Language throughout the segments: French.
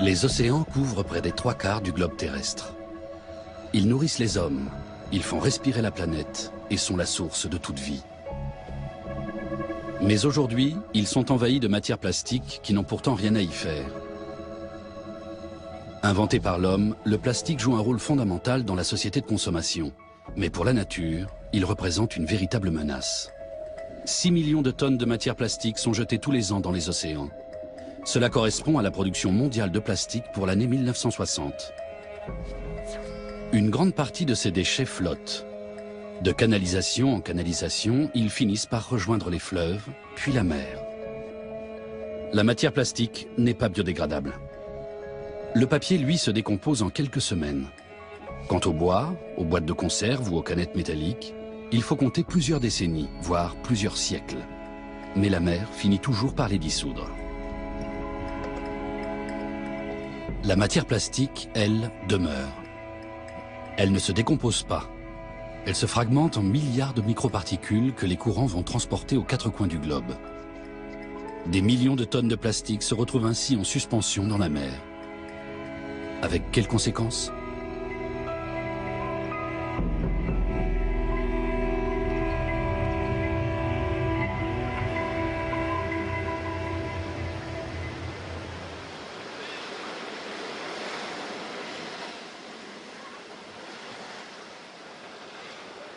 Les océans couvrent près des 3/4 du globe terrestre. Ils nourrissent les hommes, ils font respirer la planète et sont la source de toute vie. Mais aujourd'hui, ils sont envahis de matières plastiques qui n'ont pourtant rien à y faire. Inventé par l'homme, le plastique joue un rôle fondamental dans la société de consommation. Mais pour la nature, il représente une véritable menace. 6 millions de tonnes de matières plastiques sont jetées tous les ans dans les océans. Cela correspond à la production mondiale de plastique pour l'année 1960. Une grande partie de ces déchets flottent. De canalisation en canalisation, ils finissent par rejoindre les fleuves, puis la mer. La matière plastique n'est pas biodégradable. Le papier, lui, se décompose en quelques semaines. Quant au bois, aux boîtes de conserve ou aux canettes métalliques, il faut compter plusieurs décennies, voire plusieurs siècles. Mais la mer finit toujours par les dissoudre. La matière plastique, elle, demeure. Elle ne se décompose pas. Elle se fragmente en milliards de microparticules que les courants vont transporter aux 4 coins du globe. Des millions de tonnes de plastique se retrouvent ainsi en suspension dans la mer. Avec quelles conséquences ?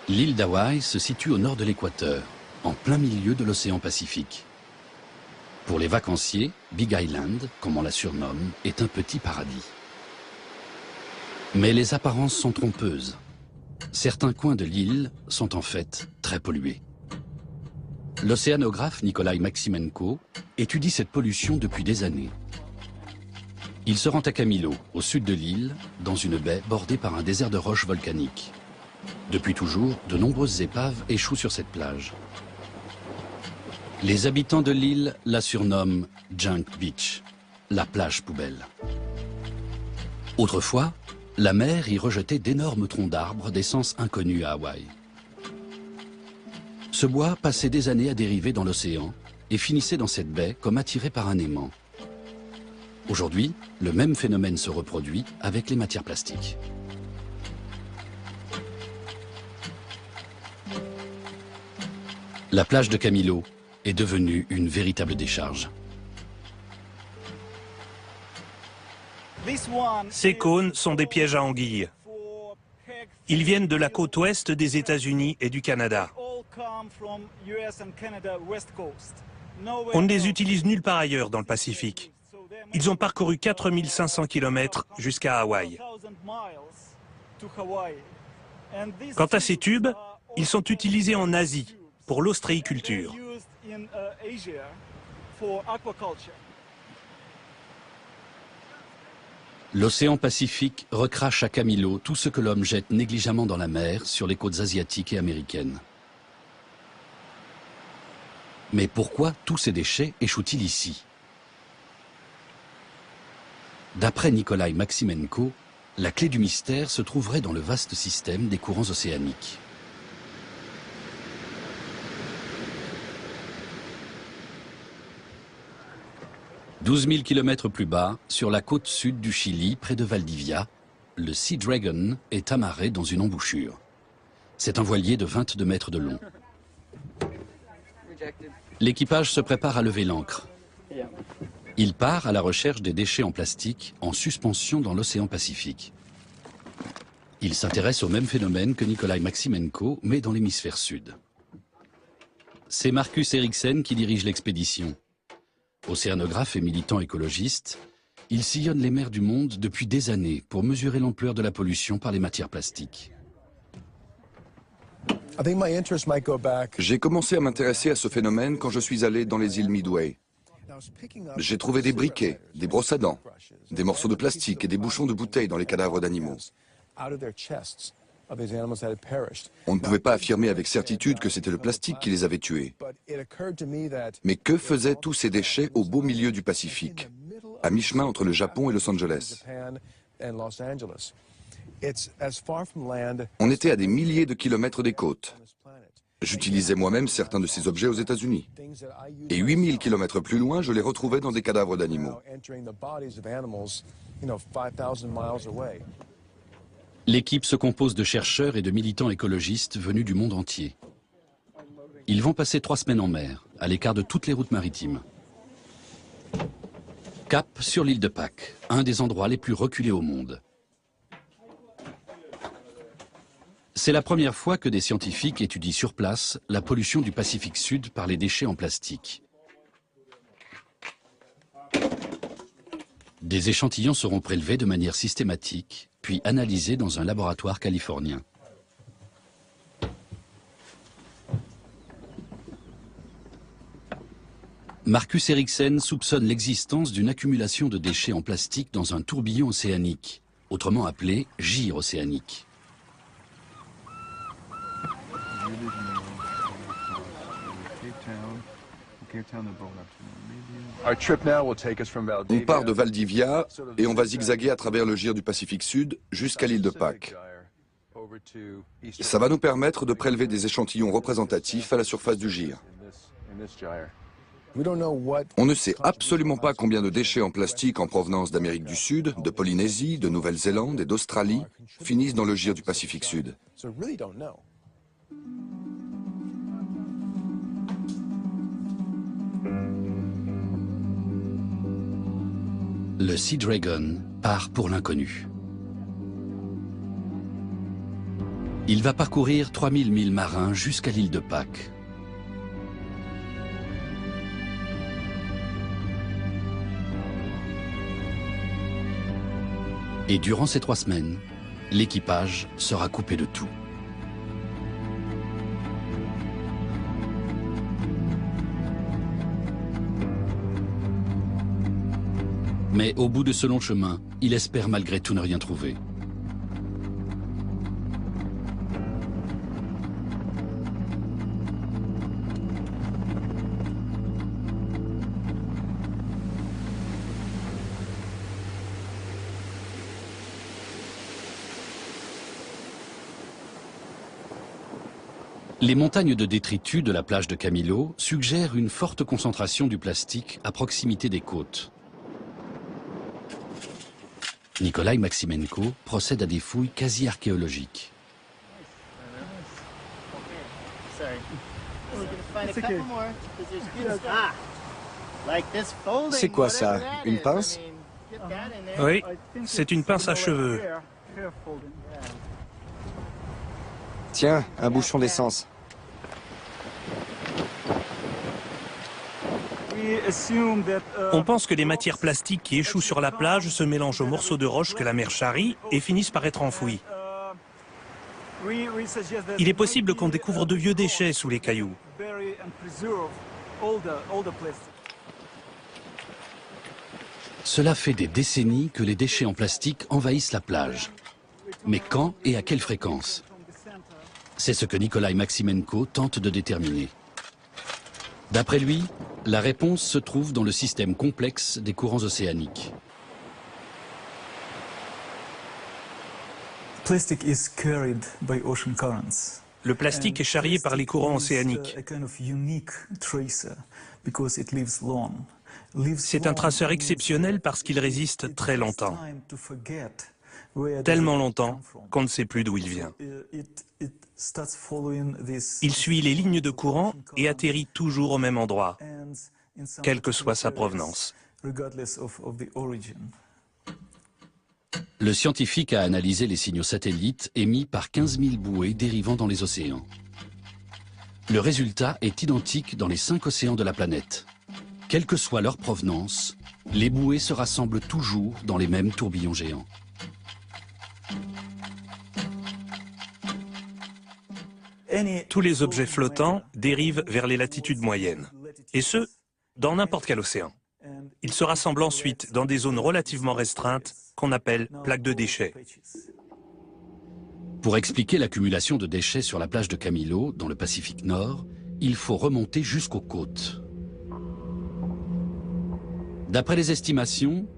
L'île d'Hawaï se situe au nord de l'équateur, en plein milieu de l'océan Pacifique. Pour les vacanciers, Big Island, comme on la surnomme, est un petit paradis. Mais les apparences sont trompeuses. Certains coins de l'île sont en fait très pollués. L'océanographe Nikolai Maximenko étudie cette pollution depuis des années. Il se rend à Camilo, au sud de l'île, dans une baie bordée par un désert de roches volcaniques. Depuis toujours, de nombreuses épaves échouent sur cette plage. Les habitants de l'île la surnomment Junk Beach, la plage poubelle. Autrefois, la mer y rejetait d'énormes troncs d'arbres d'essence inconnue à Hawaï. Ce bois passait des années à dériver dans l'océan et finissait dans cette baie comme attiré par un aimant. Aujourd'hui, le même phénomène se reproduit avec les matières plastiques. La plage de Camilo est devenue une véritable décharge. Ces cônes sont des pièges à anguilles. Ils viennent de la côte ouest des États-Unis et du Canada. On ne les utilise nulle part ailleurs dans le Pacifique. Ils ont parcouru 4500 km jusqu'à Hawaï. Quant à ces tubes, ils sont utilisés en Asie pour l'ostréiculture. L'océan Pacifique recrache à Camilo tout ce que l'homme jette négligemment dans la mer sur les côtes asiatiques et américaines. Mais pourquoi tous ces déchets échouent-ils ici? D'après Nikolai Maximenko, la clé du mystère se trouverait dans le vaste système des courants océaniques. « 12 000 km plus bas, sur la côte sud du Chili, près de Valdivia, le Sea Dragon est amarré dans une embouchure. C'est un voilier de 22 mètres de long. L'équipage se prépare à lever l'ancre. Il part à la recherche des déchets en plastique en suspension dans l'océan Pacifique. Il s'intéresse au même phénomène que Nikolai Maximenko, mais dans l'hémisphère sud. C'est Marcus Eriksen qui dirige l'expédition. Océanographe et militant écologiste, il sillonne les mers du monde depuis des années pour mesurer l'ampleur de la pollution par les matières plastiques. J'ai commencé à m'intéresser à ce phénomène quand je suis allé dans les îles Midway. J'ai trouvé des briquets, des brosses à dents, des morceaux de plastique et des bouchons de bouteilles dans les cadavres d'animaux. On ne pouvait pas affirmer avec certitude que c'était le plastique qui les avait tués. Mais que faisaient tous ces déchets au beau milieu du Pacifique, à mi-chemin entre le Japon et Los Angeles? On était à des milliers de kilomètres des côtes. J'utilisais moi-même certains de ces objets aux États-Unis. Et 8000 km plus loin, je les retrouvais dans des cadavres d'animaux. L'équipe se compose de chercheurs et de militants écologistes venus du monde entier. Ils vont passer 3 semaines en mer, à l'écart de toutes les routes maritimes. Cap sur l'île de Pâques, un des endroits les plus reculés au monde. C'est la première fois que des scientifiques étudient sur place la pollution du Pacifique Sud par les déchets en plastique. Des échantillons seront prélevés de manière systématique, puis analysés dans un laboratoire californien. Marcus Eriksen soupçonne l'existence d'une accumulation de déchets en plastique dans un tourbillon océanique, autrement appelé gire océanique. On part de Valdivia et on va zigzaguer à travers le gire du Pacifique Sud jusqu'à l'île de Pâques. Ça va nous permettre de prélever des échantillons représentatifs à la surface du gire. On ne sait absolument pas combien de déchets en plastique en provenance d'Amérique du Sud, de Polynésie, de Nouvelle-Zélande et d'Australie finissent dans le gire du Pacifique Sud. Le Sea Dragon part pour l'inconnu. Il va parcourir 3000 milles marins jusqu'à l'île de Pâques. Et durant ces 3 semaines, l'équipage sera coupé de tout. Mais au bout de ce long chemin, il espère malgré tout ne rien trouver. Les montagnes de détritus de la plage de Camilo suggèrent une forte concentration du plastique à proximité des côtes. Nikolai Maximenko procède à des fouilles quasi archéologiques. C'est quoi ça? Une pince? Oui, c'est une pince à cheveux. Tiens, un bouchon d'essence. On pense que les matières plastiques qui échouent sur la plage se mélangent aux morceaux de roche que la mer charrie et finissent par être enfouis. Il est possible qu'on découvre de vieux déchets sous les cailloux. Cela fait des décennies que les déchets en plastique envahissent la plage. Mais quand et à quelle fréquence? C'est ce que Nikolai Maximenko tente de déterminer. D'après lui, la réponse se trouve dans le système complexe des courants océaniques. Le plastique est charrié par les courants océaniques. C'est un traceur exceptionnel parce qu'il résiste très longtemps. Tellement longtemps qu'on ne sait plus d'où il vient. Il suit les lignes de courant et atterrit toujours au même endroit, quelle que soit sa provenance. Le scientifique a analysé les signaux satellites émis par 15 000 bouées dérivant dans les océans. Le résultat est identique dans les 5 océans de la planète. Quelle que soit leur provenance, les bouées se rassemblent toujours dans les mêmes tourbillons géants. Tous les objets flottants dérivent vers les latitudes moyennes, et ce, dans n'importe quel océan. Ils se rassemblent ensuite dans des zones relativement restreintes qu'on appelle plaques de déchets. Pour expliquer l'accumulation de déchets sur la plage de Camilo, dans le Pacifique Nord, il faut remonter jusqu'aux côtes. D'après les estimations,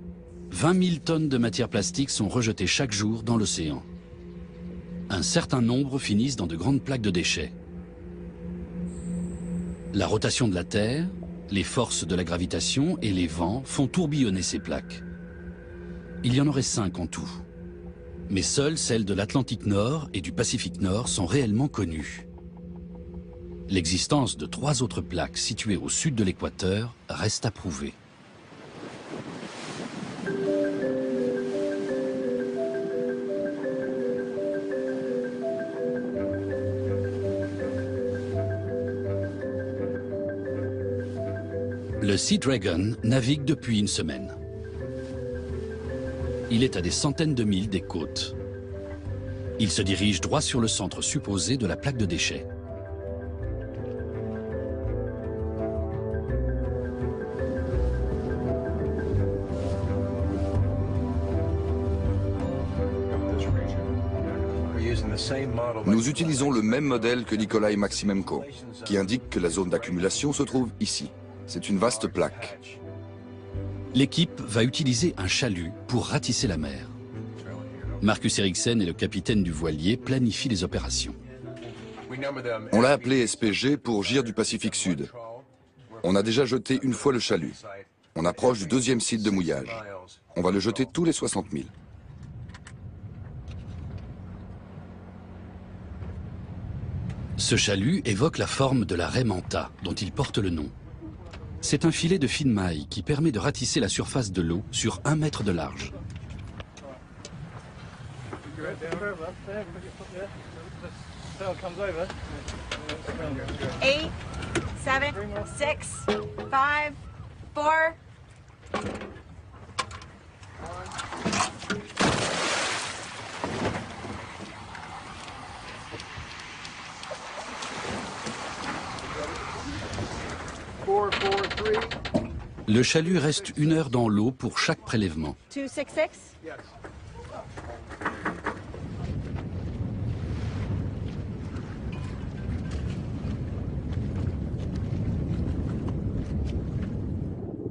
20 000 tonnes de matières plastiques sont rejetées chaque jour dans l'océan. Un certain nombre finissent dans de grandes plaques de déchets. La rotation de la Terre, les forces de la gravitation et les vents font tourbillonner ces plaques. Il y en aurait 5 en tout. Mais seules celles de l'Atlantique Nord et du Pacifique Nord sont réellement connues. L'existence de 3 autres plaques situées au sud de l'équateur reste à prouver. Le Sea Dragon navigue depuis une semaine. Il est à des centaines de milles des côtes. Il se dirige droit sur le centre supposé de la plaque de déchets. Nous utilisons le même modèle que Nikolai Maximenko, qui indique que la zone d'accumulation se trouve ici. C'est une vaste plaque. L'équipe va utiliser un chalut pour ratisser la mer. Marcus Eriksen et le capitaine du voilier planifient les opérations. On l'a appelé SPG pour Gyre du Pacifique Sud. On a déjà jeté une fois le chalut. On approche du 2e site de mouillage. On va le jeter tous les 60 000. Ce chalut évoque la forme de la raie manta, dont il porte le nom. C'est un filet de fine maille qui permet de ratisser la surface de l'eau sur 1 mètre de large. Eight, 7, 6, 5, 4. Le chalut reste 1 heure dans l'eau pour chaque prélèvement. 266.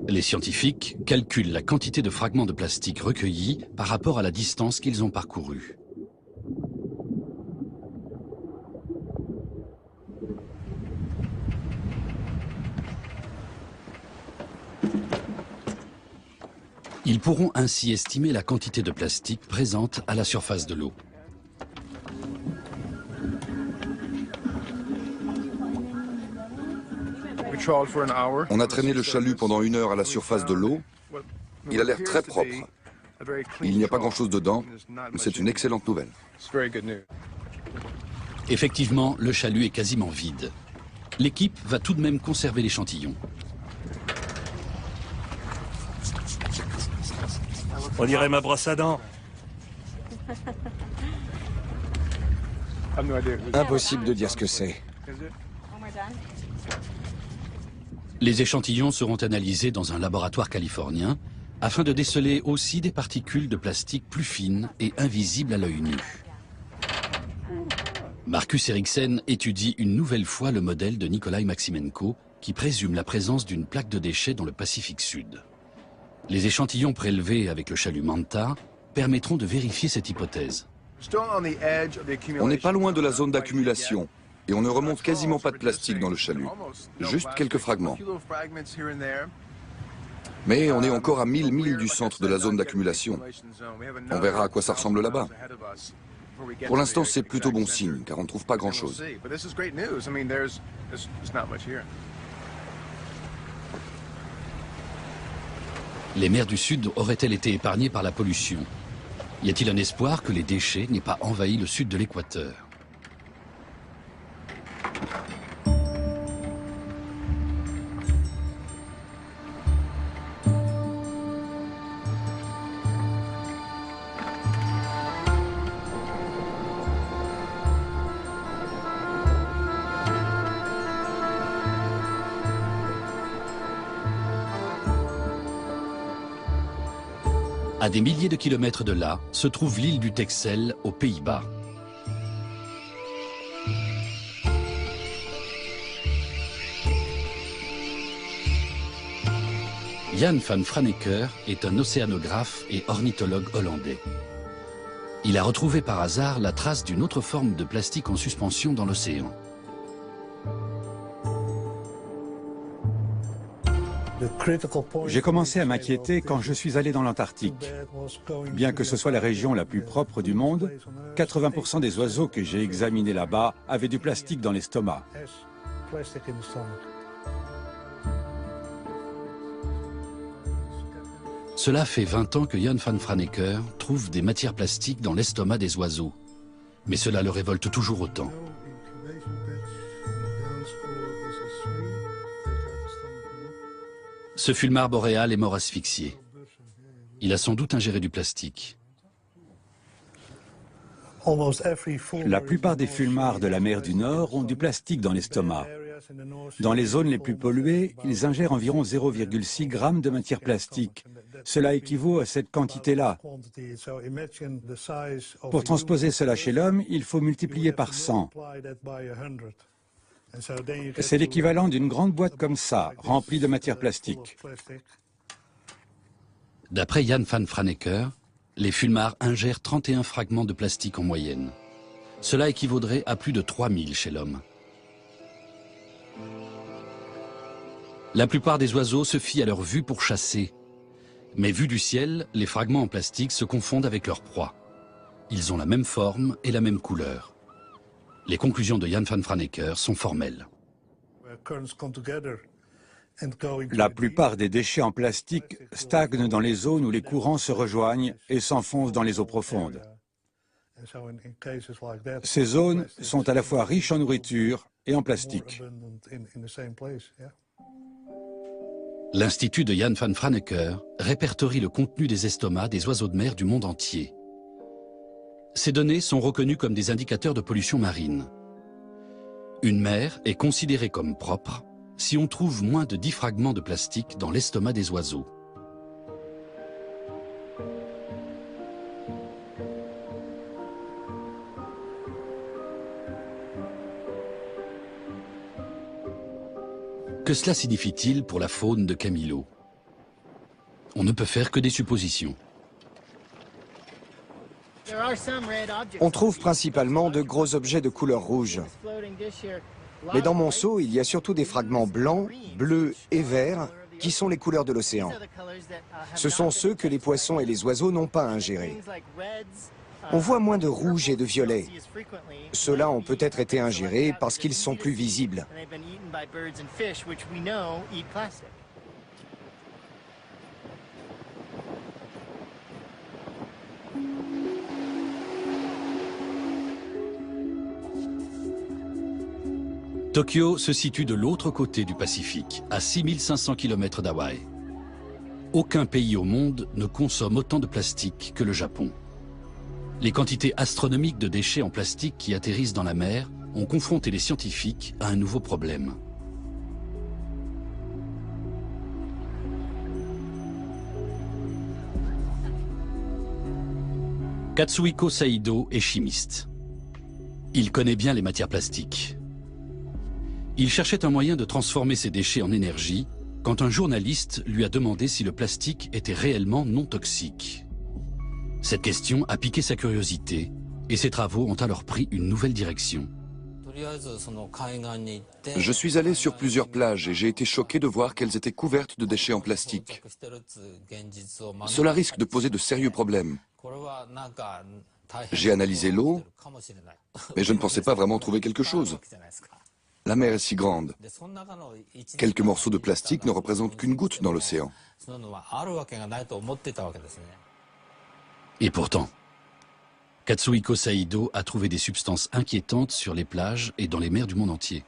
Les scientifiques calculent la quantité de fragments de plastique recueillis par rapport à la distance qu'ils ont parcourue. Ils pourront ainsi estimer la quantité de plastique présente à la surface de l'eau. On a traîné le chalut pendant 1 heure à la surface de l'eau. Il a l'air très propre. Il n'y a pas grand-chose dedans, mais c'est une excellente nouvelle. Effectivement, le chalut est quasiment vide. L'équipe va tout de même conserver l'échantillon. On dirait ma brosse à dents. Impossible de dire ce que c'est. Les échantillons seront analysés dans un laboratoire californien afin de déceler aussi des particules de plastique plus fines et invisibles à l'œil nu. Marcus Eriksen étudie une nouvelle fois le modèle de Nikolai Maximenko qui présume la présence d'une plaque de déchets dans le Pacifique Sud. Les échantillons prélevés avec le chalut Manta permettront de vérifier cette hypothèse. On n'est pas loin de la zone d'accumulation et on ne remonte quasiment pas de plastique dans le chalut, juste quelques fragments. Mais on est encore à 1000 milles du centre de la zone d'accumulation. On verra à quoi ça ressemble là-bas. Pour l'instant, c'est plutôt bon signe, car on ne trouve pas grand-chose. Les mers du Sud auraient-elles été épargnées par la pollution? Y a-t-il un espoir que les déchets n'aient pas envahi le sud de l'équateur? À des milliers de kilomètres de là, se trouve l'île du Texel, aux Pays-Bas. Jan van Franeker est un océanographe et ornithologue hollandais. Il a retrouvé par hasard la trace d'une autre forme de plastique en suspension dans l'océan. J'ai commencé à m'inquiéter quand je suis allé dans l'Antarctique. Bien que ce soit la région la plus propre du monde, 80% des oiseaux que j'ai examinés là-bas avaient du plastique dans l'estomac. Cela fait 20 ans que Jan van Franeker trouve des matières plastiques dans l'estomac des oiseaux. Mais cela le révolte toujours autant. Ce fulmar boréal est mort asphyxié. Il a sans doute ingéré du plastique. La plupart des fulmars de la mer du Nord ont du plastique dans l'estomac. Dans les zones les plus polluées, ils ingèrent environ 0,6 g de matière plastique. Cela équivaut à cette quantité-là. Pour transposer cela chez l'homme, il faut multiplier par 100. C'est l'équivalent d'une grande boîte comme ça, remplie de matière plastique. D'après Jan van Franeker, les fulmars ingèrent 31 fragments de plastique en moyenne. Cela équivaudrait à plus de 3000 chez l'homme. La plupart des oiseaux se fient à leur vue pour chasser. Mais vus du ciel, les fragments en plastique se confondent avec leur proie. Ils ont la même forme et la même couleur. Les conclusions de Jan van Franeker sont formelles. La plupart des déchets en plastique stagnent dans les zones où les courants se rejoignent et s'enfoncent dans les eaux profondes. Ces zones sont à la fois riches en nourriture et en plastique. L'Institut de Jan van Franeker répertorie le contenu des estomacs des oiseaux de mer du monde entier. Ces données sont reconnues comme des indicateurs de pollution marine. Une mer est considérée comme propre si on trouve moins de 10 fragments de plastique dans l'estomac des oiseaux. Que cela signifie-t-il pour la faune de Camilo? On ne peut faire que des suppositions. On trouve principalement de gros objets de couleur rouge. Mais dans mon seau, il y a surtout des fragments blancs, bleus et verts qui sont les couleurs de l'océan. Ce sont ceux que les poissons et les oiseaux n'ont pas ingérés. On voit moins de rouge et de violet. Ceux-là ont peut-être été ingérés parce qu'ils sont plus visibles. Tokyo se situe de l'autre côté du Pacifique, à 6500 km d'Hawaï. Aucun pays au monde ne consomme autant de plastique que le Japon. Les quantités astronomiques de déchets en plastique qui atterrissent dans la mer ont confronté les scientifiques à un nouveau problème. Katsuhiko Saïdo est chimiste. Il connaît bien les matières plastiques. Il cherchait un moyen de transformer ces déchets en énergie quand un journaliste lui a demandé si le plastique était réellement non toxique. Cette question a piqué sa curiosité et ses travaux ont alors pris une nouvelle direction. Je suis allé sur plusieurs plages et j'ai été choqué de voir qu'elles étaient couvertes de déchets en plastique. Cela risque de poser de sérieux problèmes. J'ai analysé l'eau, mais je ne pensais pas vraiment trouver quelque chose. La mer est si grande. Quelques morceaux de plastique ne représentent qu'une goutte dans l'océan. Et pourtant, Katsuhiko Saïdo a trouvé des substances inquiétantes sur les plages et dans les mers du monde entier.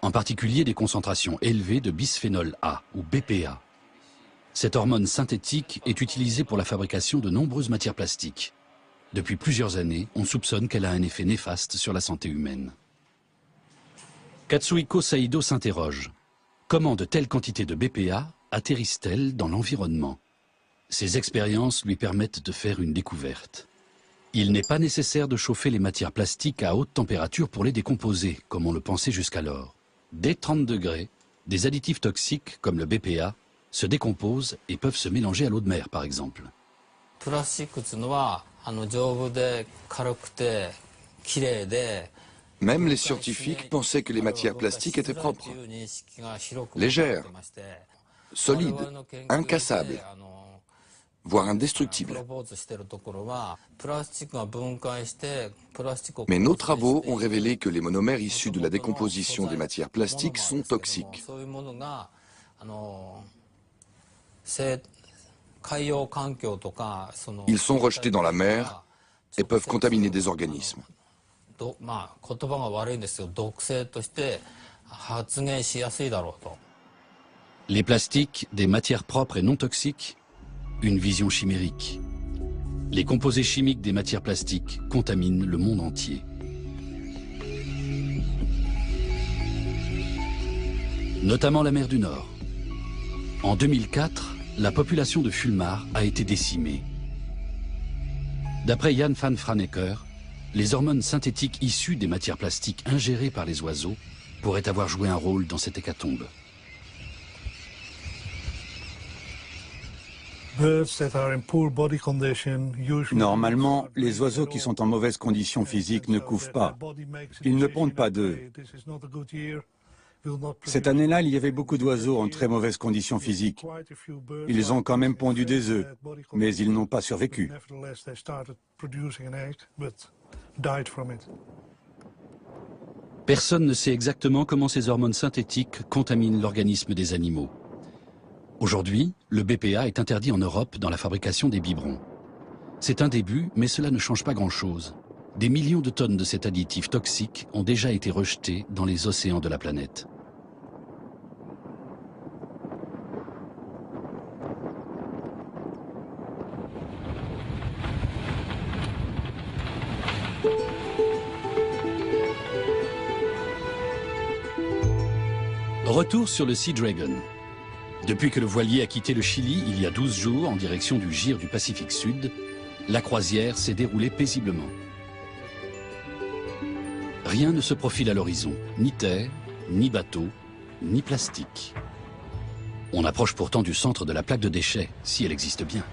En particulier des concentrations élevées de bisphénol A ou BPA. Cette hormone synthétique est utilisée pour la fabrication de nombreuses matières plastiques. Depuis plusieurs années, on soupçonne qu'elle a un effet néfaste sur la santé humaine. Katsuhiko Saïdo s'interroge. Comment de telles quantités de BPA atterrissent-elles dans l'environnement? Ces expériences lui permettent de faire une découverte. Il n'est pas nécessaire de chauffer les matières plastiques à haute température pour les décomposer, comme on le pensait jusqu'alors. Dès 30 degrés, des additifs toxiques, comme le BPA, se décomposent et peuvent se mélanger à l'eau de mer, par exemple. Même les scientifiques pensaient que les matières plastiques étaient propres, légères. solide, incassable, voire indestructible. Mais nos travaux ont révélé que les monomères issus de la décomposition des matières plastiques sont toxiques. Ils sont rejetés dans la mer et peuvent contaminer des organismes. Les plastiques, des matières propres et non toxiques, une vision chimérique. Les composés chimiques des matières plastiques contaminent le monde entier. Notamment la mer du Nord. En 2004, la population de fulmars a été décimée. D'après Jan van Franeker, les hormones synthétiques issues des matières plastiques ingérées par les oiseaux pourraient avoir joué un rôle dans cette hécatombe. Normalement, les oiseaux qui sont en mauvaise condition physique ne couvent pas. Ils ne pondent pas d'œufs. Cette année-là, il y avait beaucoup d'oiseaux en très mauvaise condition physique. Ils ont quand même pondu des œufs, mais ils n'ont pas survécu. Personne ne sait exactement comment ces hormones synthétiques contaminent l'organisme des animaux. Aujourd'hui, le BPA est interdit en Europe dans la fabrication des biberons. C'est un début, mais cela ne change pas grand-chose. Des millions de tonnes de cet additif toxique ont déjà été rejetés dans les océans de la planète. Retour sur le Sea Dragon. Depuis que le voilier a quitté le Chili il y a 12 jours en direction du gire du Pacifique Sud, la croisière s'est déroulée paisiblement. Rien ne se profile à l'horizon, ni terre, ni bateau, ni plastique. On approche pourtant du centre de la plaque de déchets, si elle existe bien.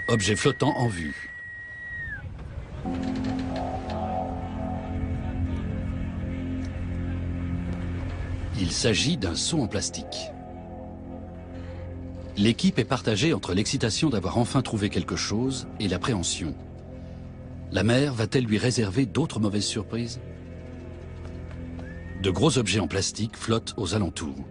Objet flottant en vue. Il s'agit d'un seau en plastique. L'équipe est partagée entre l'excitation d'avoir enfin trouvé quelque chose et l'appréhension. La mer va-t-elle lui réserver d'autres mauvaises surprises? De gros objets en plastique flottent aux alentours.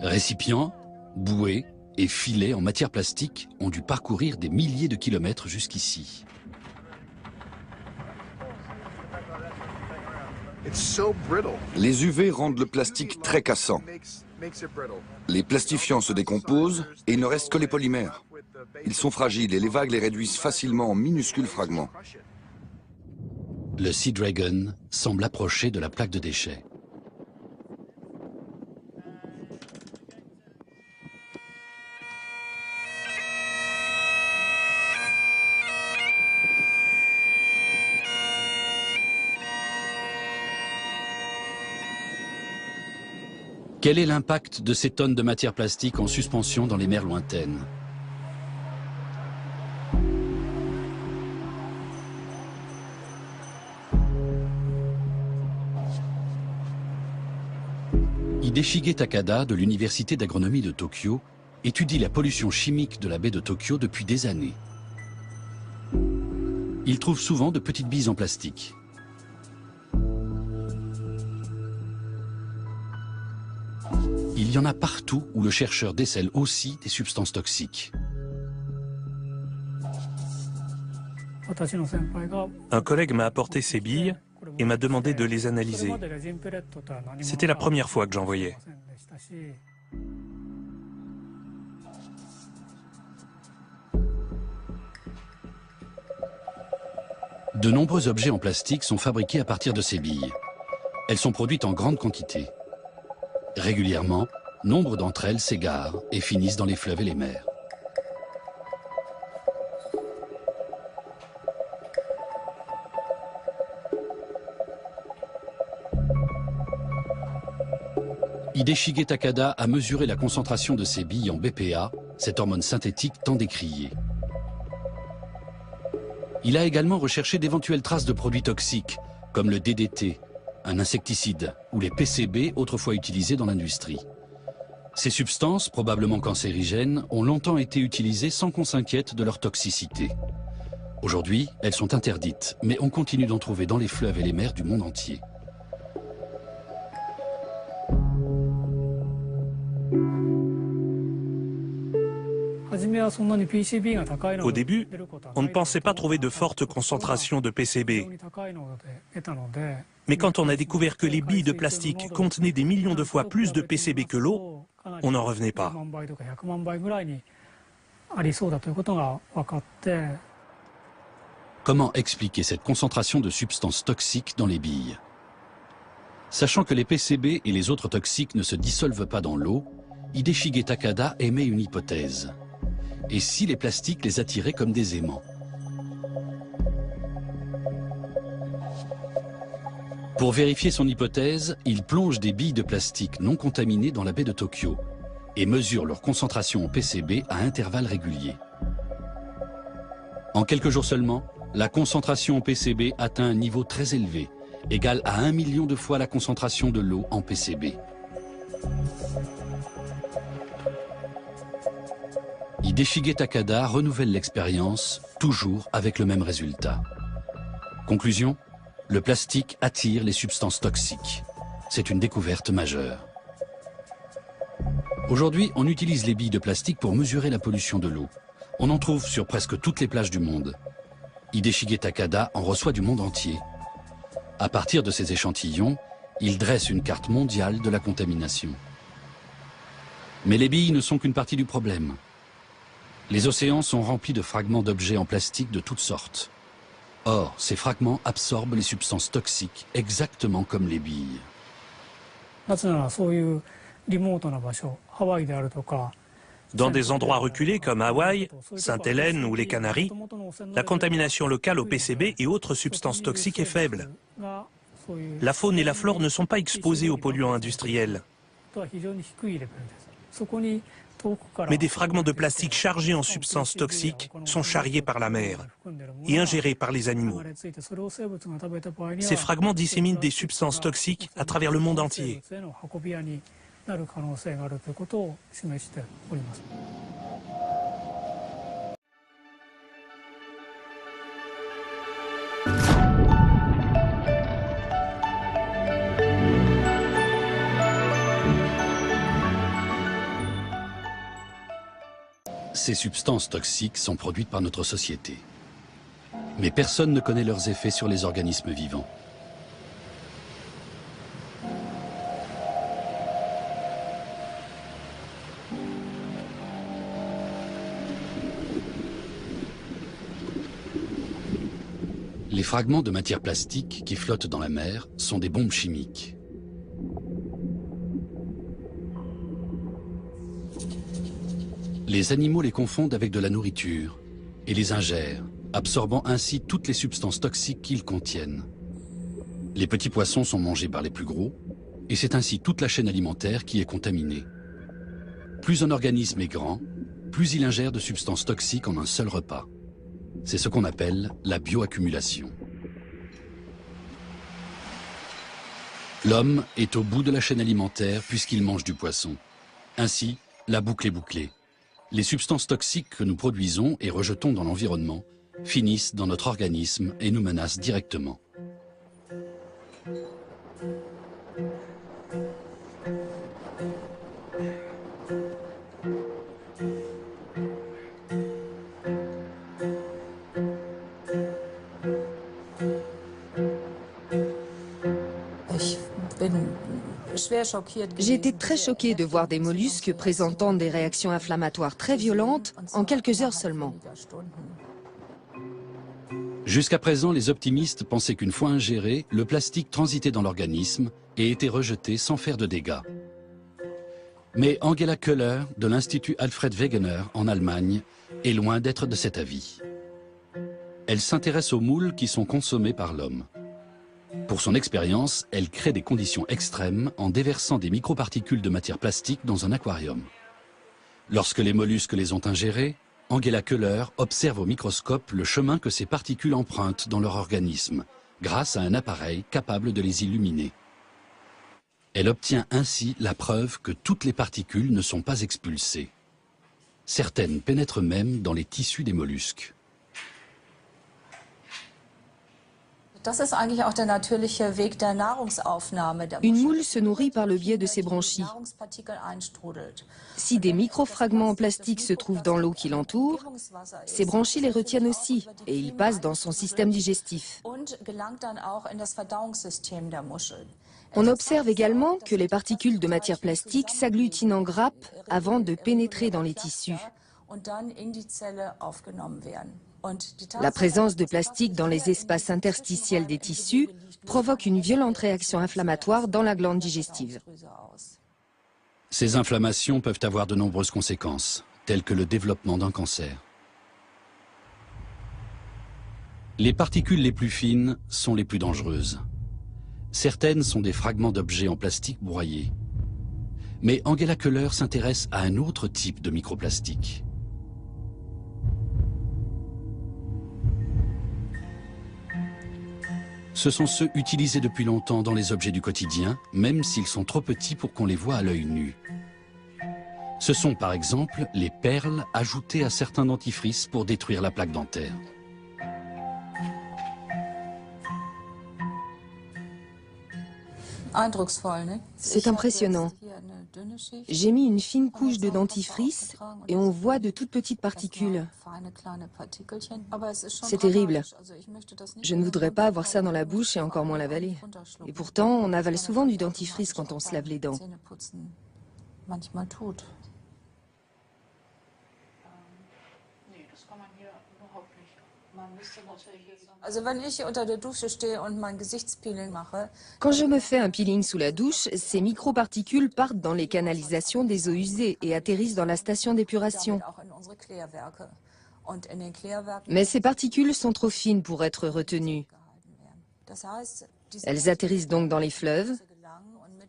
Récipients, bouées et filets en matière plastique ont dû parcourir des milliers de kilomètres jusqu'ici. Les UV rendent le plastique très cassant. Les plastifiants se décomposent et il ne reste que les polymères. Ils sont fragiles et les vagues les réduisent facilement en minuscules fragments. Le Sea Dragon semble approcher de la plaque de déchets. Quel est l'impact de ces tonnes de matière plastique en suspension dans les mers lointaines? Hideshige Takada de l'Université d'agronomie de Tokyo étudie la pollution chimique de la baie de Tokyo depuis des années. Il trouve souvent de petites billes en plastique. Il y en a partout où le chercheur décèle aussi des substances toxiques. Un collègue m'a apporté ces billes et m'a demandé de les analyser. C'était la première fois que j'en voyais. De nombreux objets en plastique sont fabriqués à partir de ces billes. Elles sont produites en grande quantité. Régulièrement, nombre d'entre elles s'égarent et finissent dans les fleuves et les mers. Hideshige Takada a mesuré la concentration de ces billes en BPA, cette hormone synthétique tant décriée. Il a également recherché d'éventuelles traces de produits toxiques, comme le DDT, un insecticide, ou les PCB autrefois utilisés dans l'industrie. Ces substances, probablement cancérigènes, ont longtemps été utilisées sans qu'on s'inquiète de leur toxicité. Aujourd'hui, elles sont interdites, mais on continue d'en trouver dans les fleuves et les mers du monde entier. Au début, on ne pensait pas trouver de fortes concentrations de PCB. Mais quand on a découvert que les billes de plastique contenaient des millions de fois plus de PCB que l'eau, on n'en revenait pas. Comment expliquer cette concentration de substances toxiques dans les billes? Sachant que les PCB et les autres toxiques ne se dissolvent pas dans l'eau, Hideshige Takada émet une hypothèse. Et si les plastiques les attiraient comme des aimants? Pour vérifier son hypothèse, il plonge des billes de plastique non contaminées dans la baie de Tokyo et mesure leur concentration en PCB à intervalles réguliers. En quelques jours seulement, la concentration en PCB atteint un niveau très élevé, égal à 1 million de fois la concentration de l'eau en PCB. Hideshige Takada renouvelle l'expérience, toujours avec le même résultat. Conclusion, le plastique attire les substances toxiques. C'est une découverte majeure. Aujourd'hui, on utilise les billes de plastique pour mesurer la pollution de l'eau. On en trouve sur presque toutes les plages du monde. Hideshige Takada en reçoit du monde entier. À partir de ces échantillons, il dresse une carte mondiale de la contamination. Mais les billes ne sont qu'une partie du problème. Les océans sont remplis de fragments d'objets en plastique de toutes sortes. Or, ces fragments absorbent les substances toxiques exactement comme les billes. Dans des endroits reculés comme Hawaï, Sainte-Hélène ou les Canaries, la contamination locale au PCB et autres substances toxiques est faible. La faune et la flore ne sont pas exposées aux polluants industriels. Mais des fragments de plastique chargés en substances toxiques sont charriés par la mer et ingérés par les animaux. Ces fragments disséminent des substances toxiques à travers le monde entier. Ces substances toxiques sont produites par notre société. Mais personne ne connaît leurs effets sur les organismes vivants. Les fragments de matière plastique qui flottent dans la mer sont des bombes chimiques. Les animaux les confondent avec de la nourriture et les ingèrent, absorbant ainsi toutes les substances toxiques qu'ils contiennent. Les petits poissons sont mangés par les plus gros, et c'est ainsi toute la chaîne alimentaire qui est contaminée. Plus un organisme est grand, plus il ingère de substances toxiques en un seul repas. C'est ce qu'on appelle la bioaccumulation. L'homme est au bout de la chaîne alimentaire puisqu'il mange du poisson. Ainsi, la boucle est bouclée. Les substances toxiques que nous produisons et rejetons dans l'environnement finissent dans notre organisme et nous menacent directement. J'ai été très choquée de voir des mollusques présentant des réactions inflammatoires très violentes en quelques heures seulement. Jusqu'à présent, les optimistes pensaient qu'une fois ingéré, le plastique transitait dans l'organisme et était rejeté sans faire de dégâts. Mais Angela Köhler, de l'Institut Alfred Wegener en Allemagne, est loin d'être de cet avis. Elle s'intéresse aux moules qui sont consommés par l'homme. Pour son expérience, elle crée des conditions extrêmes en déversant des microparticules de matière plastique dans un aquarium. Lorsque les mollusques les ont ingérés, Angela Köhler observe au microscope le chemin que ces particules empruntent dans leur organisme, grâce à un appareil capable de les illuminer. Elle obtient ainsi la preuve que toutes les particules ne sont pas expulsées. Certaines pénètrent même dans les tissus des mollusques. Une moule se nourrit par le biais de ses branchies. Si des microfragments en plastique se trouvent dans l'eau qui l'entoure, ces branchies les retiennent aussi et ils passent dans son système digestif. On observe également que les particules de matière plastique s'agglutinent en grappes avant de pénétrer dans les tissus. La présence de plastique dans les espaces interstitiels des tissus provoque une violente réaction inflammatoire dans la glande digestive. Ces inflammations peuvent avoir de nombreuses conséquences, telles que le développement d'un cancer. Les particules les plus fines sont les plus dangereuses. Certaines sont des fragments d'objets en plastique broyés. Mais Angela Köhler s'intéresse à un autre type de microplastique. Ce sont ceux utilisés depuis longtemps dans les objets du quotidien, même s'ils sont trop petits pour qu'on les voie à l'œil nu. Ce sont par exemple les perles ajoutées à certains dentifrices pour détruire la plaque dentaire. C'est impressionnant. J'ai mis une fine couche de dentifrice et on voit de toutes petites particules. C'est terrible. Je ne voudrais pas avoir ça dans la bouche et encore moins l'avaler. Et pourtant, on avale souvent du dentifrice quand on se lave les dents. Quand je me fais un peeling sous la douche, ces microparticules partent dans les canalisations des eaux usées et atterrissent dans la station d'épuration. Mais ces particules sont trop fines pour être retenues. Elles atterrissent donc dans les fleuves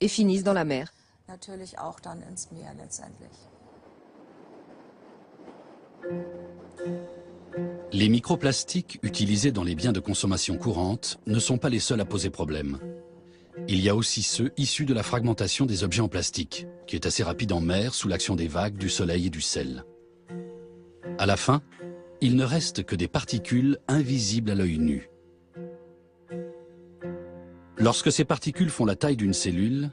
et finissent dans la mer. Les microplastiques utilisés dans les biens de consommation courante ne sont pas les seuls à poser problème. Il y a aussi ceux issus de la fragmentation des objets en plastique, qui est assez rapide en mer sous l'action des vagues, du soleil et du sel. À la fin, il ne reste que des particules invisibles à l'œil nu. Lorsque ces particules font la taille d'une cellule,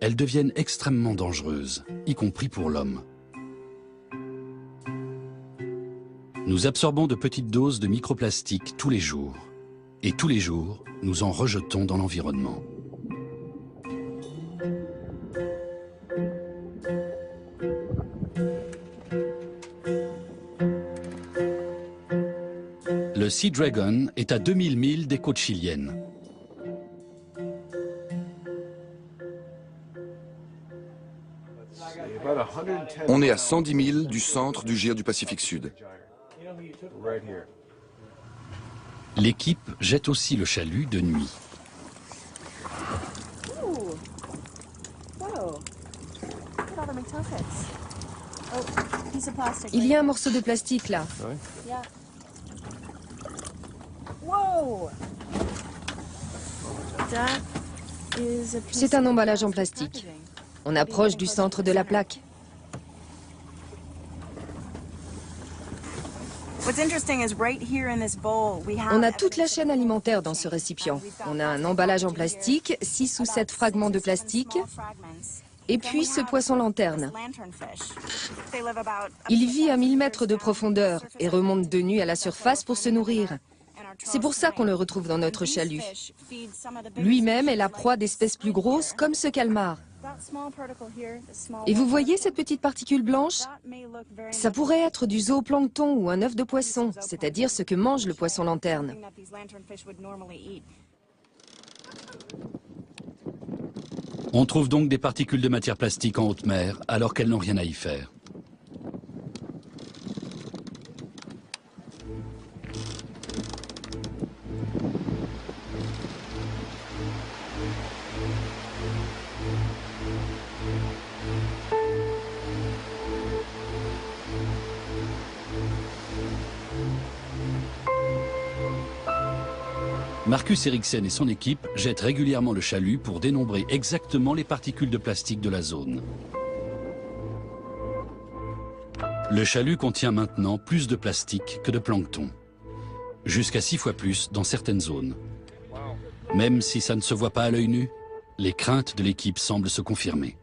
elles deviennent extrêmement dangereuses, y compris pour l'homme. Nous absorbons de petites doses de microplastiques tous les jours. Et tous les jours, nous en rejetons dans l'environnement. Le Sea Dragon est à 2000 milles des côtes chiliennes. On est à 110 000 du centre du Gyre du Pacifique Sud. L'équipe jette aussi le chalut de nuit. Il y a un morceau de plastique là. C'est un emballage en plastique. On approche du centre de la plaque. On a toute la chaîne alimentaire dans ce récipient. On a un emballage en plastique, 6 ou 7 fragments de plastique, et puis ce poisson lanterne. Il vit à 1000 mètres de profondeur et remonte de nuit à la surface pour se nourrir. C'est pour ça qu'on le retrouve dans notre chalut. Lui-même est la proie d'espèces plus grosses comme ce calmar. Et vous voyez cette petite particule blanche? Ça pourrait être du zooplancton ou un œuf de poisson, c'est-à-dire ce que mange le poisson lanterne. On trouve donc des particules de matière plastique en haute mer alors qu'elles n'ont rien à y faire. Marcus Eriksen et son équipe jettent régulièrement le chalut pour dénombrer exactement les particules de plastique de la zone. Le chalut contient maintenant plus de plastique que de plancton. Jusqu'à 6 fois plus dans certaines zones. Même si ça ne se voit pas à l'œil nu, les craintes de l'équipe semblent se confirmer.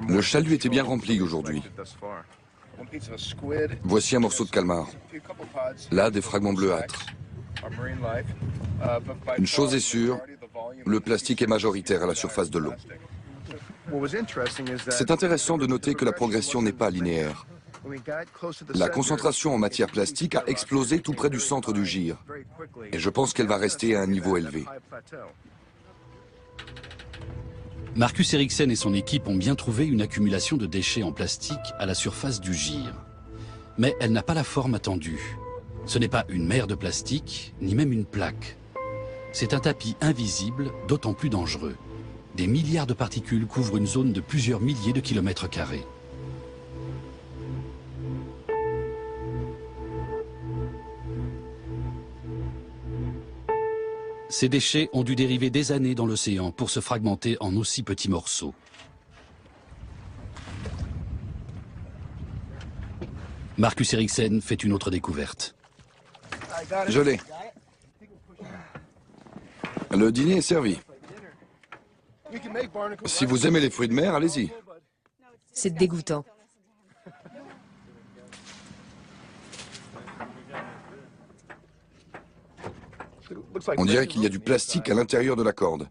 Le chalut était bien rempli aujourd'hui. Voici un morceau de calmar. Là, des fragments bleuâtres. Une chose est sûre, le plastique est majoritaire à la surface de l'eau. C'est intéressant de noter que la progression n'est pas linéaire. La concentration en matière plastique a explosé tout près du centre du gir. Et je pense qu'elle va rester à un niveau élevé. Marcus Eriksen et son équipe ont bien trouvé une accumulation de déchets en plastique à la surface du gir. Mais elle n'a pas la forme attendue. Ce n'est pas une mer de plastique, ni même une plaque. C'est un tapis invisible, d'autant plus dangereux. Des milliards de particules couvrent une zone de plusieurs milliers de kilomètres carrés. Ces déchets ont dû dériver des années dans l'océan pour se fragmenter en aussi petits morceaux. Marcus Eriksen fait une autre découverte. Je l'ai. Le dîner est servi. Si vous aimez les fruits de mer, allez-y. C'est dégoûtant. On dirait qu'il y a du plastique à l'intérieur de la corde.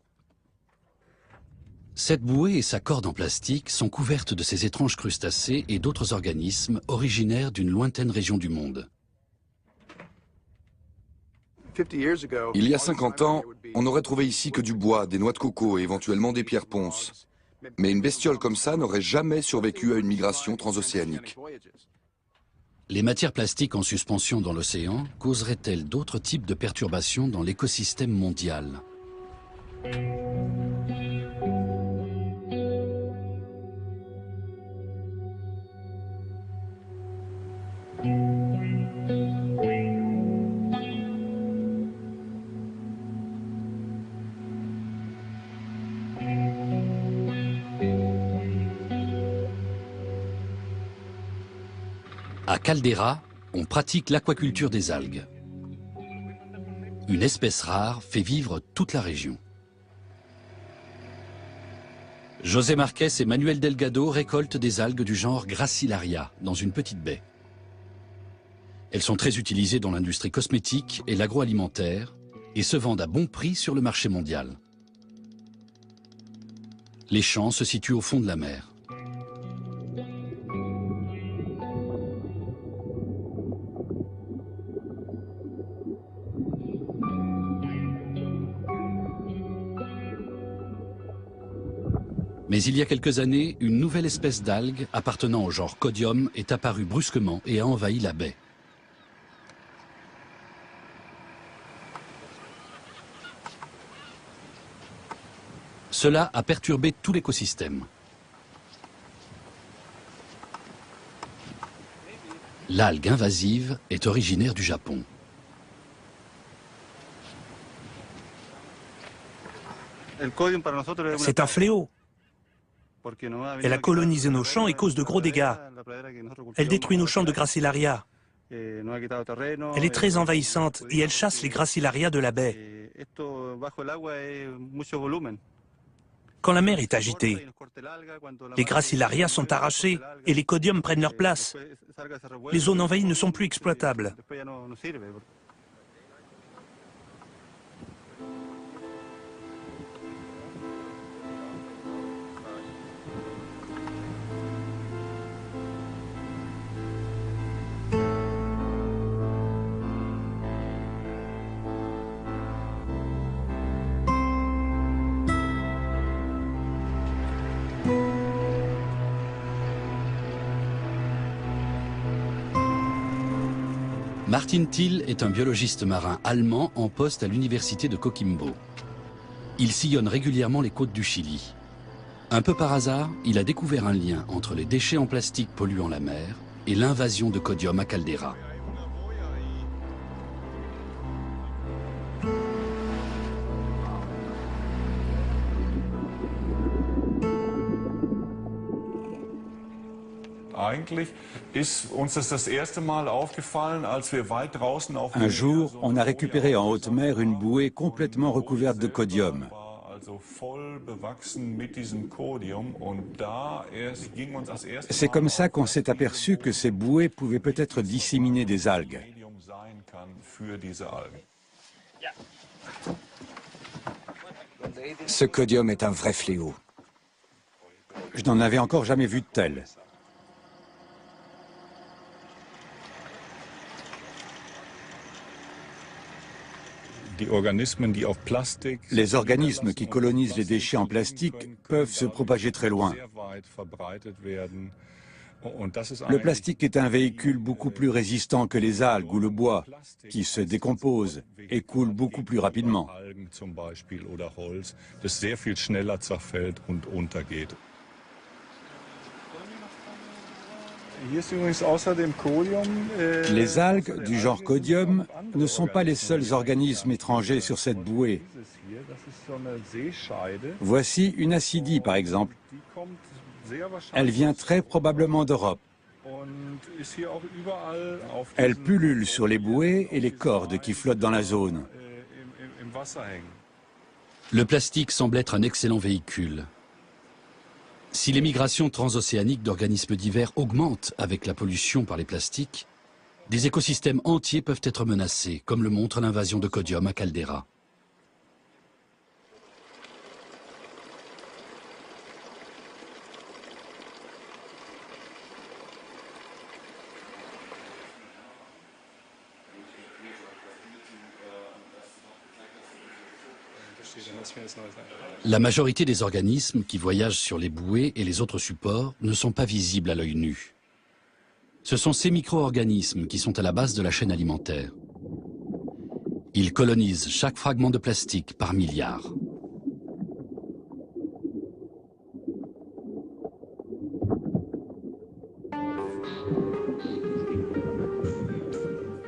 Cette bouée et sa corde en plastique sont couvertes de ces étranges crustacés et d'autres organismes originaires d'une lointaine région du monde. Il y a 50 ans, on n'aurait trouvé ici que du bois, des noix de coco et éventuellement des pierres ponces. Mais une bestiole comme ça n'aurait jamais survécu à une migration transocéanique. Les matières plastiques en suspension dans l'océan causeraient-elles d'autres types de perturbations dans l'écosystème mondial ? À Caldera, on pratique l'aquaculture des algues. Une espèce rare fait vivre toute la région. José Marquez et Manuel Delgado récoltent des algues du genre Gracilaria dans une petite baie. Elles sont très utilisées dans l'industrie cosmétique et l'agroalimentaire et se vendent à bon prix sur le marché mondial. Les champs se situent au fond de la mer. Mais il y a quelques années, une nouvelle espèce d'algue appartenant au genre Codium est apparue brusquement et a envahi la baie. Cela a perturbé tout l'écosystème. L'algue invasive est originaire du Japon. C'est un fléau. Elle a colonisé nos champs et cause de gros dégâts. Elle détruit nos champs de Gracilaria. Elle est très envahissante et elle chasse les Gracilaria de la baie. Quand la mer est agitée, les Gracilaria sont arrachés et les Codiums prennent leur place. Les zones envahies ne sont plus exploitables. Martin Thiel est un biologiste marin allemand en poste à l'université de Coquimbo. Il sillonne régulièrement les côtes du Chili. Un peu par hasard, il a découvert un lien entre les déchets en plastique polluant la mer et l'invasion de Codium à Caldera. Un jour, on a récupéré en haute mer une bouée complètement recouverte de codium. C'est comme ça qu'on s'est aperçu que ces bouées pouvaient peut-être disséminer des algues. Ce codium est un vrai fléau. Je n'en avais encore jamais vu de tel. Les organismes qui colonisent les déchets en plastique peuvent se propager très loin. Le plastique est un véhicule beaucoup plus résistant que les algues ou le bois, qui se décomposent et coulent beaucoup plus rapidement. Les algues du genre Codium ne sont pas les seuls organismes étrangers sur cette bouée. Voici une acidie, par exemple. Elle vient très probablement d'Europe. Elle pullule sur les bouées et les cordes qui flottent dans la zone. Le plastique semble être un excellent véhicule. Si les migrations transocéaniques d'organismes divers augmentent avec la pollution par les plastiques, des écosystèmes entiers peuvent être menacés, comme le montre l'invasion de Codium à Caldera. La majorité des organismes qui voyagent sur les bouées et les autres supports ne sont pas visibles à l'œil nu. Ce sont ces micro-organismes qui sont à la base de la chaîne alimentaire. Ils colonisent chaque fragment de plastique par milliards.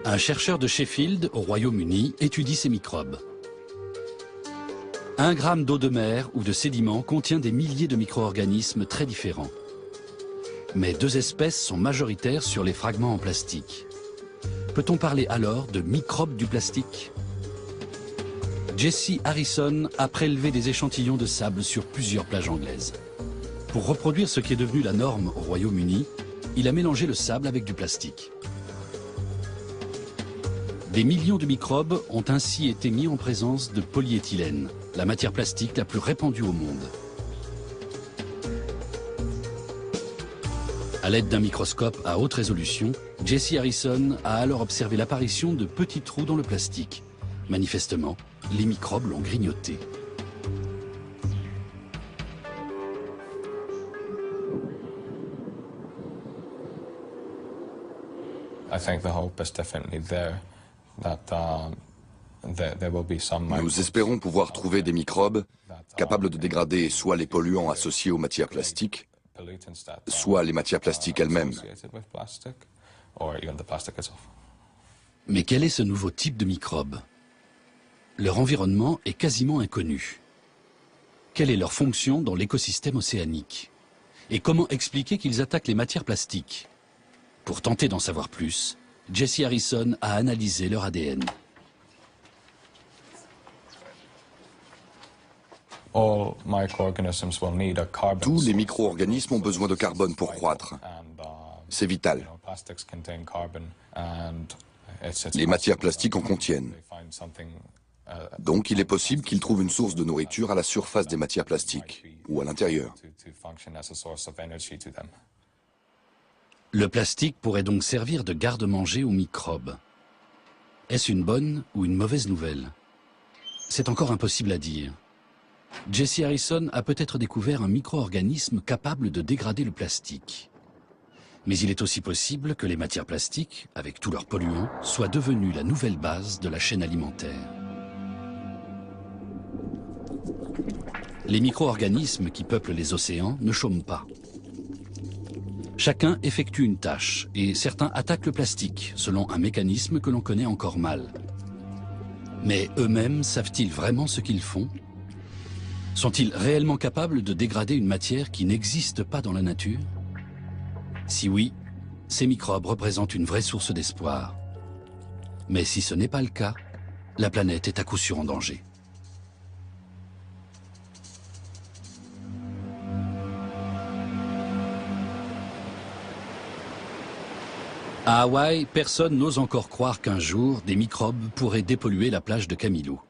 Un chercheur de Sheffield, au Royaume-Uni, étudie ces microbes. 1 gramme d'eau de mer ou de sédiments contient des milliers de micro-organismes très différents. Mais 2 espèces sont majoritaires sur les fragments en plastique. Peut-on parler alors de microbes du plastique? Jesse Harrison a prélevé des échantillons de sable sur plusieurs plages anglaises. Pour reproduire ce qui est devenu la norme au Royaume-Uni, il a mélangé le sable avec du plastique. Des millions de microbes ont ainsi été mis en présence de polyéthylène, la matière plastique la plus répandue au monde. À l'aide d'un microscope à haute résolution, Jesse Harrison a alors observé l'apparition de petits trous dans le plastique. Manifestement, les microbes l'ont grignoté. Nous espérons pouvoir trouver des microbes capables de dégrader soit les polluants associés aux matières plastiques, soit les matières plastiques elles-mêmes. Mais quel est ce nouveau type de microbe? Leur environnement est quasiment inconnu. Quelle est leur fonction dans l'écosystème océanique? Et comment expliquer qu'ils attaquent les matières plastiques? Pour tenter d'en savoir plus, Jesse Harrison a analysé leur ADN. Tous les micro-organismes ont besoin de carbone pour croître. C'est vital. Les matières plastiques en contiennent. Donc il est possible qu'ils trouvent une source de nourriture à la surface des matières plastiques, ou à l'intérieur. Le plastique pourrait donc servir de garde-manger aux microbes. Est-ce une bonne ou une mauvaise nouvelle? C'est encore impossible à dire. Jesse Harrison a peut-être découvert un micro-organisme capable de dégrader le plastique. Mais il est aussi possible que les matières plastiques, avec tous leurs polluants, soient devenues la nouvelle base de la chaîne alimentaire. Les micro-organismes qui peuplent les océans ne chôment pas. Chacun effectue une tâche et certains attaquent le plastique selon un mécanisme que l'on connaît encore mal. Mais eux-mêmes savent-ils vraiment ce qu'ils font? Sont-ils réellement capables de dégrader une matière qui n'existe pas dans la nature? Si oui, ces microbes représentent une vraie source d'espoir. Mais si ce n'est pas le cas, la planète est à coup sûr en danger. À Hawaï, personne n'ose encore croire qu'un jour, des microbes pourraient dépolluer la plage de Kamilo.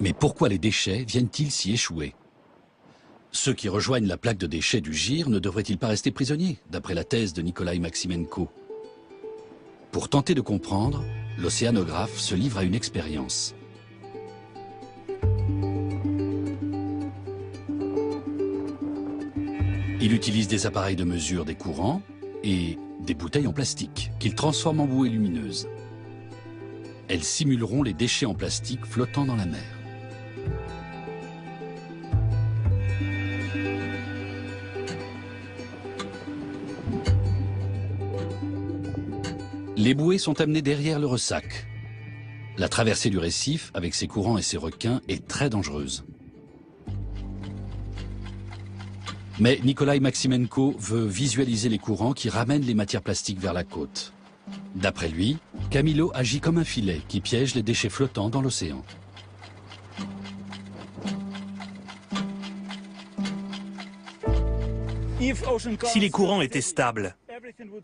Mais pourquoi les déchets viennent-ils s'y échouer? Ceux qui rejoignent la plaque de déchets du Gyre ne devraient-ils pas rester prisonniers, d'après la thèse de Nikolai Maximenko? Pour tenter de comprendre, l'océanographe se livre à une expérience. Il utilise des appareils de mesure des courants et des bouteilles en plastique qu'il transforme en bouées lumineuses. Elles simuleront les déchets en plastique flottant dans la mer. Les bouées sont amenées derrière le ressac. La traversée du récif, avec ses courants et ses requins, est très dangereuse. Mais Nikolai Maximenko veut visualiser les courants qui ramènent les matières plastiques vers la côte. D'après lui, Kamilo agit comme un filet qui piège les déchets flottants dans l'océan. Si les courants étaient stables,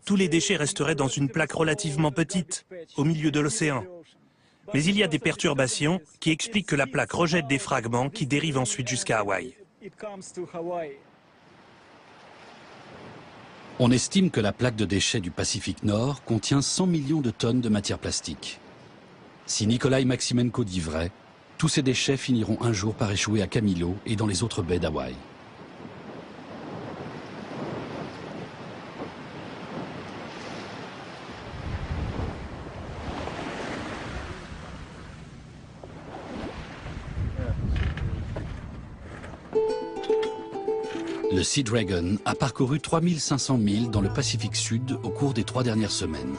tous les déchets resteraient dans une plaque relativement petite, au milieu de l'océan. Mais il y a des perturbations qui expliquent que la plaque rejette des fragments qui dérivent ensuite jusqu'à Hawaï. On estime que la plaque de déchets du Pacifique Nord contient 100 millions de tonnes de matière plastique. Si Nikolai Maximenko dit vrai, tous ces déchets finiront un jour par échouer à Kamilo et dans les autres baies d'Hawaï. Le Sea Dragon a parcouru 3500 milles dans le Pacifique Sud au cours des 3 dernières semaines.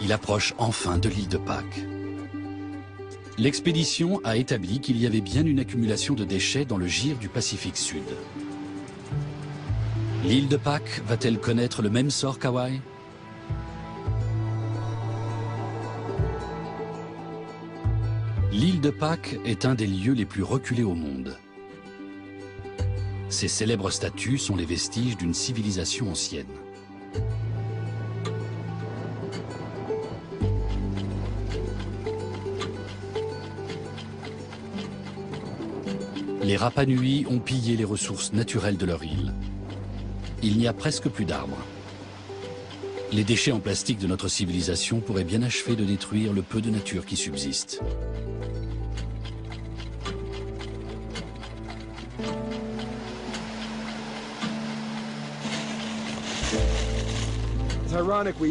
Il approche enfin de l'île de Pâques. L'expédition a établi qu'il y avait bien une accumulation de déchets dans le Gyre du Pacifique Sud. L'île de Pâques va-t-elle connaître le même sort qu'Hawaï? L'île de Pâques est un des lieux les plus reculés au monde. Ces célèbres statues sont les vestiges d'une civilisation ancienne. Les Rapa Nui ont pillé les ressources naturelles de leur île. Il n'y a presque plus d'arbres. Les déchets en plastique de notre civilisation pourraient bien achever de détruire le peu de nature qui subsiste.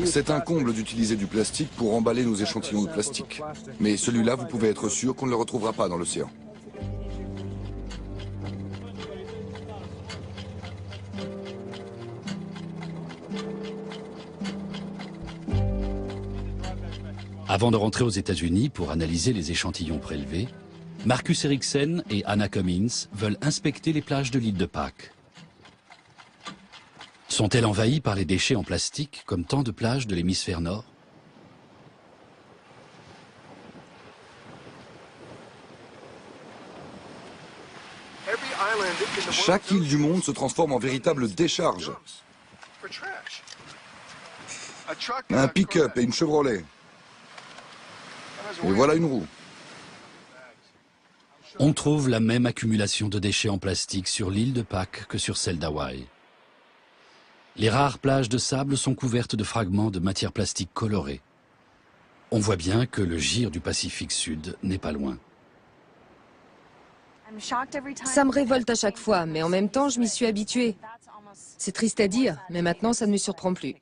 C'est un comble d'utiliser du plastique pour emballer nos échantillons de plastique. Mais celui-là, vous pouvez être sûr qu'on ne le retrouvera pas dans l'océan. Avant de rentrer aux États-Unis pour analyser les échantillons prélevés, Marcus Eriksen et Anna Cummins veulent inspecter les plages de l'île de Pâques. Sont-elles envahies par les déchets en plastique, comme tant de plages de l'hémisphère nord? Chaque île du monde se transforme en véritable décharge. Un pick-up et une Chevrolet. Et voilà une roue. On trouve la même accumulation de déchets en plastique sur l'île de Pâques que sur celle d'Hawaï. Les rares plages de sable sont couvertes de fragments de matière plastique colorée. On voit bien que le Gyre du Pacifique Sud n'est pas loin. Ça me révolte à chaque fois, mais en même temps, je m'y suis habituée. C'est triste à dire, mais maintenant, ça ne me surprend plus.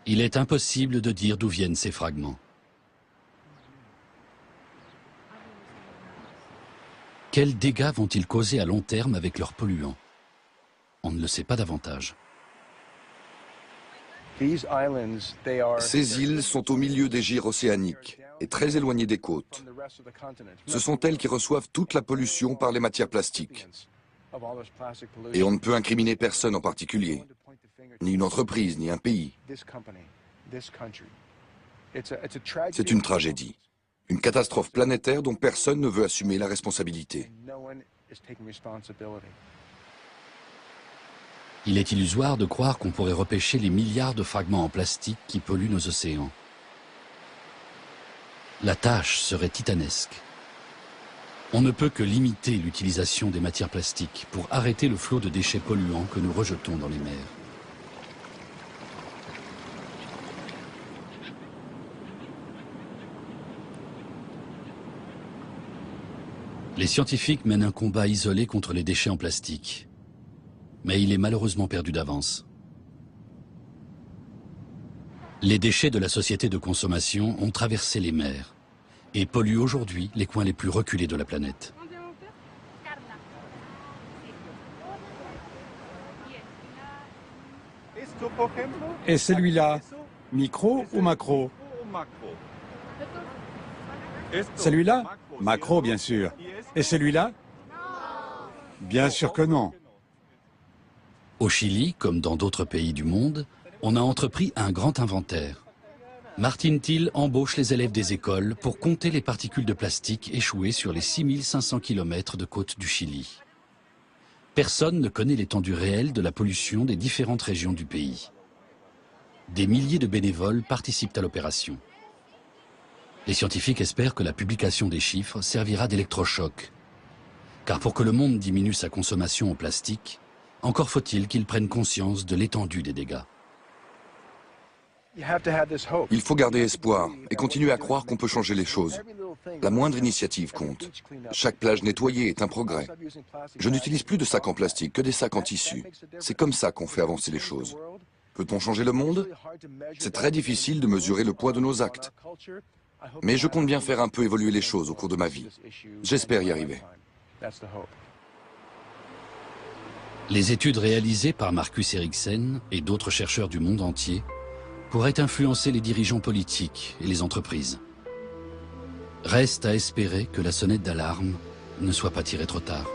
Il est impossible de dire d'où viennent ces fragments. Quels dégâts vont-ils causer à long terme avec leurs polluants? On ne le sait pas davantage. Ces îles sont au milieu des gyres océaniques et très éloignées des côtes. Ce sont elles qui reçoivent toute la pollution par les matières plastiques. Et on ne peut incriminer personne en particulier, ni une entreprise, ni un pays. C'est une tragédie, une catastrophe planétaire dont personne ne veut assumer la responsabilité. Il est illusoire de croire qu'on pourrait repêcher les milliards de fragments en plastique qui polluent nos océans. La tâche serait titanesque. On ne peut que limiter l'utilisation des matières plastiques pour arrêter le flot de déchets polluants que nous rejetons dans les mers. Les scientifiques mènent un combat isolé contre les déchets en plastique. Mais il est malheureusement perdu d'avance. Les déchets de la société de consommation ont traversé les mers et polluent aujourd'hui les coins les plus reculés de la planète. Et celui-là, micro ou macro? Celui-là? Macro, bien sûr. Et celui-là? Bien sûr que non. Au Chili, comme dans d'autres pays du monde, on a entrepris un grand inventaire. Martin Thiel embauche les élèves des écoles pour compter les particules de plastique échouées sur les 6500 km de côte du Chili. Personne ne connaît l'étendue réelle de la pollution des différentes régions du pays. Des milliers de bénévoles participent à l'opération. Les scientifiques espèrent que la publication des chiffres servira d'électrochoc. Car pour que le monde diminue sa consommation en plastique, encore faut-il qu'ils prennent conscience de l'étendue des dégâts. Il faut garder espoir et continuer à croire qu'on peut changer les choses. La moindre initiative compte. Chaque plage nettoyée est un progrès. Je n'utilise plus de sacs en plastique, que des sacs en tissu. C'est comme ça qu'on fait avancer les choses. Peut-on changer le monde? C'est très difficile de mesurer le poids de nos actes. Mais je compte bien faire un peu évoluer les choses au cours de ma vie. J'espère y arriver. Les études réalisées par Marcus Eriksen et d'autres chercheurs du monde entier pourraient influencer les dirigeants politiques et les entreprises. Reste à espérer que la sonnette d'alarme ne soit pas tirée trop tard.